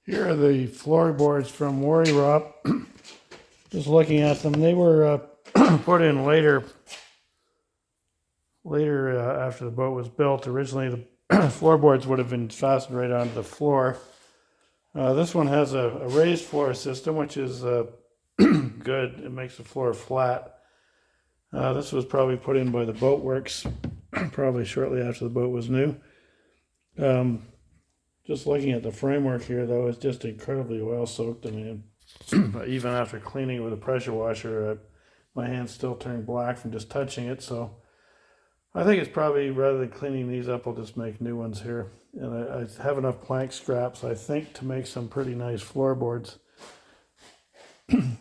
Here are the floorboards from Wharerah. Just looking at them, they were put in later after the boat was built. Originally, the floorboards would have been fastened right onto the floor. This one has a raised floor system, which is good. It makes the floor flat. This was probably put in by the boat works, probably shortly after the boat was new. Just looking at the framework here, though, it's just incredibly well soaked. I mean, even after cleaning it with a pressure washer, my hands still turn black from just touching it. So I think it's probably, rather than cleaning these up, I'll just make new ones here. And I have enough plank scraps, I think, to make some pretty nice floorboards.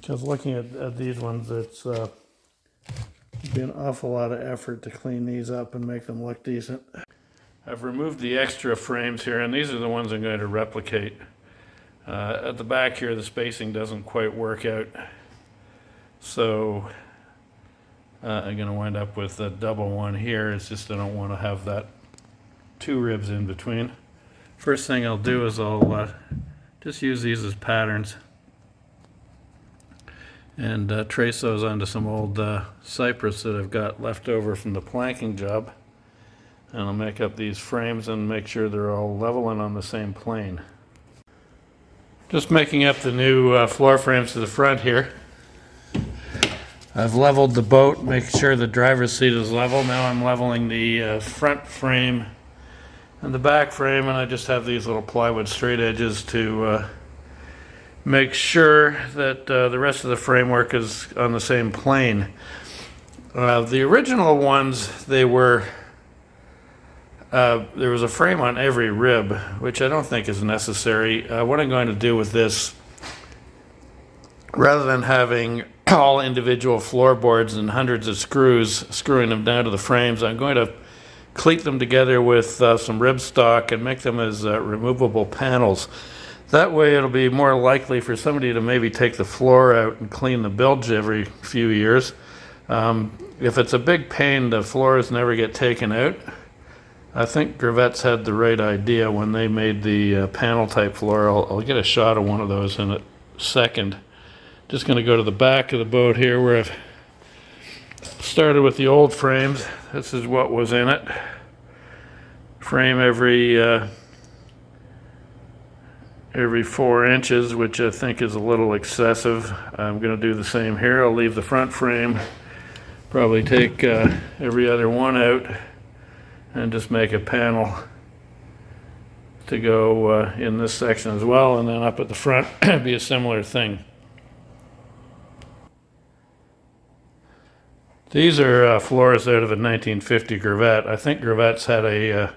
Just looking at these ones, it's been an awful lot of effort to clean these up and make them look decent. I've removed the extra frames here, and these are the ones I'm going to replicate. At the back here, the spacing doesn't quite work out, so I'm going to wind up with a double one here. It's just I don't want to have that two ribs in between. First thing I'll do is I'll just use these as patterns and trace those onto some old cypress that I've got left over from the planking job. And I'll make up these frames and make sure they're all level and on the same plane. Just making up the new floor frames to the front here. I've leveled the boat, making sure the driver's seat is level. Now I'm leveling the front frame and the back frame, and I just have these little plywood straight edges to make sure that the rest of the framework is on the same plane. The original ones, they were there was a frame on every rib, which I don't think is necessary. What I'm going to do with this, rather than having all individual floorboards and hundreds of screws screwing them down to the frames, I'm going to cleat them together with some rib stock and make them as removable panels. That way it'll be more likely for somebody to maybe take the floor out and clean the bilge every few years. If it's a big pain, the floors never get taken out. I think Gravette's had the right idea when they made the panel type floor. I'll get a shot of one of those in a second. Just going to go to the back of the boat here where I've started with the old frames. This is what was in it. Frame every 4 inches, which I think is a little excessive. I'm going to do the same here. I'll leave the front frame, probably take every other one out, and just make a panel to go in this section as well, and then up at the front be a similar thing. These are floors out of a 1950 Gravette. I think Gravette's had a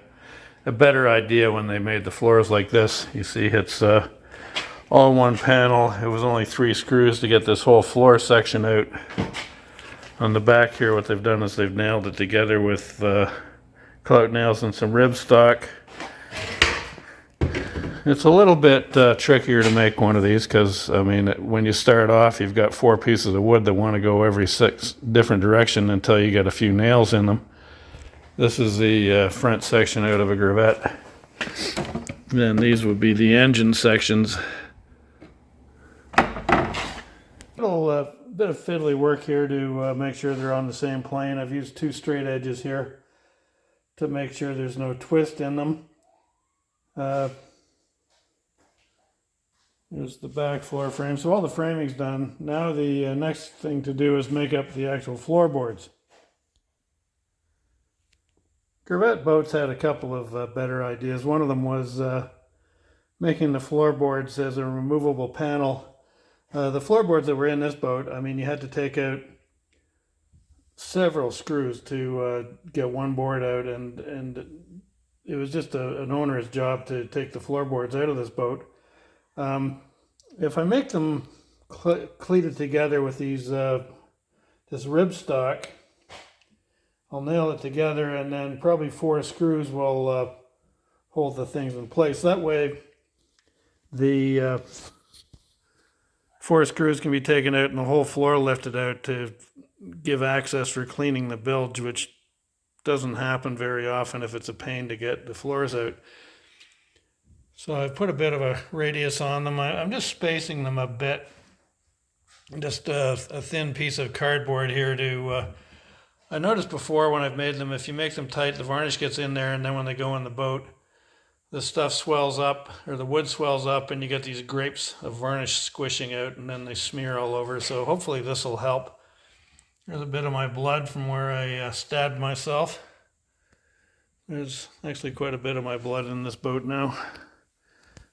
better idea when they made the floors like this. You see, it's all one panel. It was only 3 screws to get this whole floor section out. On the back here, what they've done is they've nailed it together with clout nails and some rib stock. It's a little bit trickier to make one of these because, I mean, when you start off, you've got 4 pieces of wood that want to go every 6 different directions until you get a few nails in them. This is the front section out of a Gravette. Then these would be the engine sections. Little bit of fiddly work here to make sure they're on the same plane. I've used 2 straight edges here to make sure there's no twist in them. There's the back floor frame. So all the framing's done. Now the next thing to do is make up the actual floorboards. Gravette boats had a couple of better ideas. One of them was making the floorboards as a removable panel. The floorboards that were in this boat, I mean, you had to take out several screws to get one board out, and it was just an owner's job to take the floorboards out of this boat. If I make them cleated together with these this rib stock, I'll nail it together, and then probably 4 screws will hold the things in place. That way the 4 screws can be taken out and the whole floor lifted out to give access for cleaning the bilge, which doesn't happen very often if it's a pain to get the floors out. So I've put a bit of a radius on them. I'm just spacing them a bit. Just a thin piece of cardboard here to... I noticed before when I've made them, if you make them tight, the varnish gets in there, and then when they go in the boat, the stuff swells up, or the wood swells up, and you get these grapes of varnish squishing out, and then they smear all over. So hopefully this will help. There's a bit of my blood from where I stabbed myself. There's actually quite a bit of my blood in this boat now.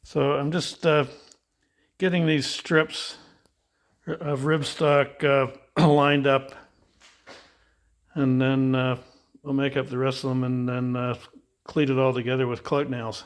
So I'm just getting these strips of ribstock lined up, and then I'll make up the rest of them and then cleat it all together with clout nails.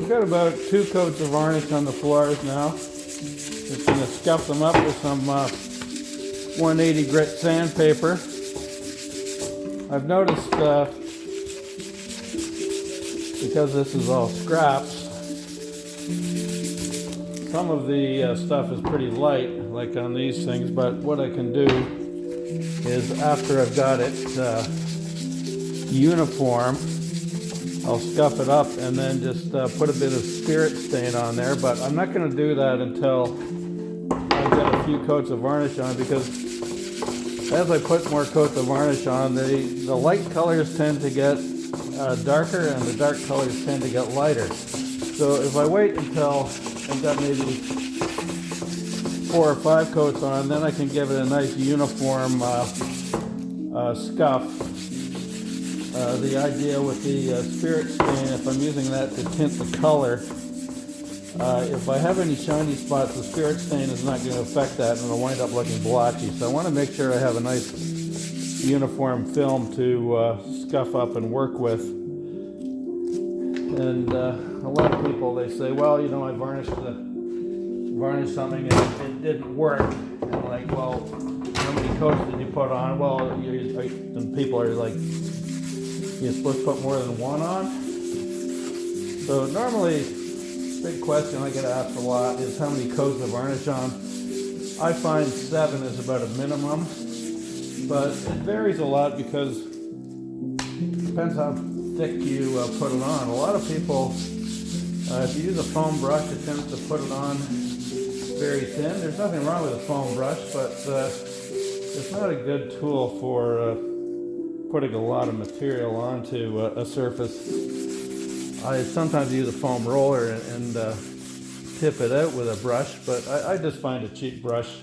I've got about 2 coats of varnish on the floors now. Just going to scuff them up with some 180 grit sandpaper. I've noticed, because this is all scraps, some of the stuff is pretty light, like on these things, but what I can do is after I've got it uniform, I'll scuff it up and then just put a bit of spirit stain on there, but I'm not going to do that until I get a few coats of varnish on, because as I put more coats of varnish on, the light colors tend to get darker and the dark colors tend to get lighter. So if I wait until I've got maybe 4 or 5 coats on, then I can give it a nice uniform scuff. The idea with the spirit stain, if I'm using that to tint the color, if I have any shiny spots, the spirit stain is not going to affect that and it'll wind up looking blotchy. So I want to make sure I have a nice uniform film to scuff up and work with. And a lot of people, they say, well, you know, I varnished something and it didn't work. And I'm like, well, how many coats did you put on? Well, and people are like, you're supposed to put more than 1 on? So normally, big question I get asked a lot is how many coats of varnish on. I find 7 is about a minimum, but it varies a lot because it depends how thick you put it on. A lot of people, if you use a foam brush, it tends to put it on very thin. There's nothing wrong with a foam brush, but it's not a good tool for putting a lot of material onto a surface. I sometimes use a foam roller and tip it out with a brush, but I just find a cheap brush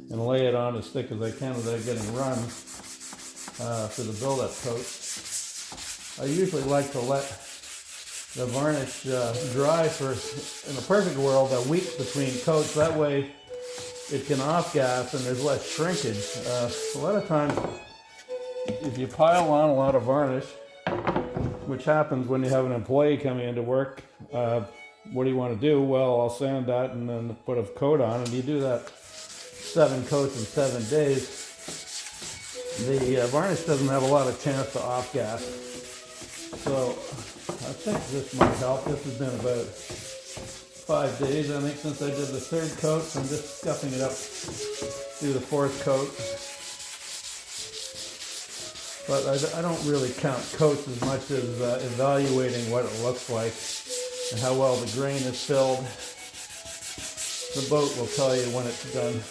and lay it on as thick as I can without getting run for the build-up coat. I usually like to let the varnish dry for, in a perfect world, a week between coats. That way it can off-gas and there's less shrinkage. A lot of times, if you pile on a lot of varnish, which happens when you have an employee coming into work, what do you want to do? Well, I'll sand that and then put a coat on, and you do that 7 coats in 7 days. The varnish doesn't have a lot of chance to off-gas. So I think this might help. This has been about 5 days, I think, since I did the 3rd coat. So I'm just scuffing it up through the 4th coat. But I don't really count coats as much as evaluating what it looks like and how well the grain is filled. The boat will tell you when it's done.